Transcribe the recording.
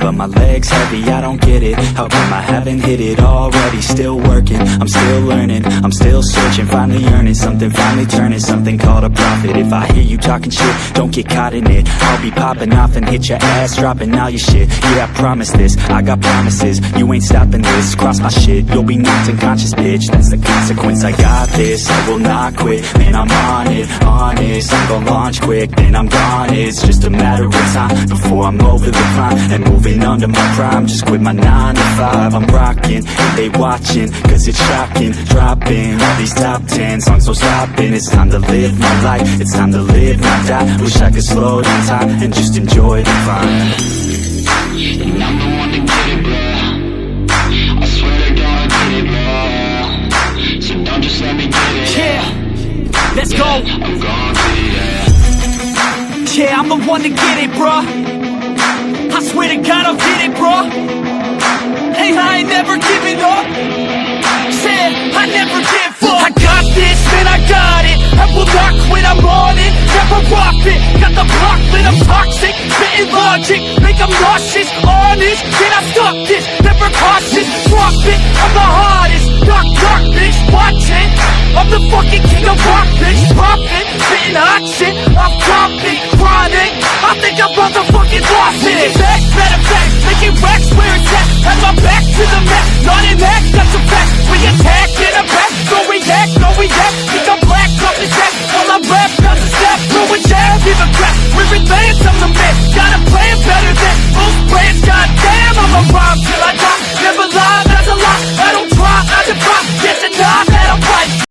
but my legs heavy, I don't get it. How come I haven't hit it already? Still working, I'm still learning, I'm still searching, finally earning something, finally turning something called a profit. If I hear you talking shit, don't get caught in it. I'll be popping off and hit your ass, dropping all your shit. Yeah, I promise this, I got promises, you ain't stopping this. Cross my shit, you'll be knocked unconscious, bitch. That's the consequence, I got this, I will not quit. Man, I'm on it, honest, I'm gon' launch quick, then I'm gone. It's just a matter of time before I'm over the climb and moving under my prime. Just quit my 9 to 5, I'm rocking, and they watching, cause it's shocking. Dropping all these top 10 songs, so stopping. It's time to live my life, it's time to live, not die. Wish I could slow down time and just enjoy the climb. And I'm the one to get it, bro. I swear to God, get it, bro. So don't just let me get it. Yeah, let's go. I'm gon' get it, yeah. Yeah, I'm the one to get it, bruh. I swear to God I'll get it, bruh. Hey, I ain't never giving up. Said I never give up. I got this, man, I got it. I will not quit, I'm on it. Never rock it. Got the block lit, I'm toxic. Spitting logic, make them nauseous. Honest, can I stop this? Never cautious, drop it. I'm the hardest. Dark, dark, bitch, watch it. I'm the fucking king of rock, bitch. Pop it, spitting hot shit. I'm dropping, chronic. I think I'm motherfucking lost it. Making back, better facts, making racks where it's at. Have my back to the mat, not in that, got some facts. We attack in a back, so we act, no we act. Think I'm black, off the jack. All I rap, doesn't stop, throwing jab, give a crap. We're advanced, I'm the man. Got a plan better than most brands, goddamn, I'm a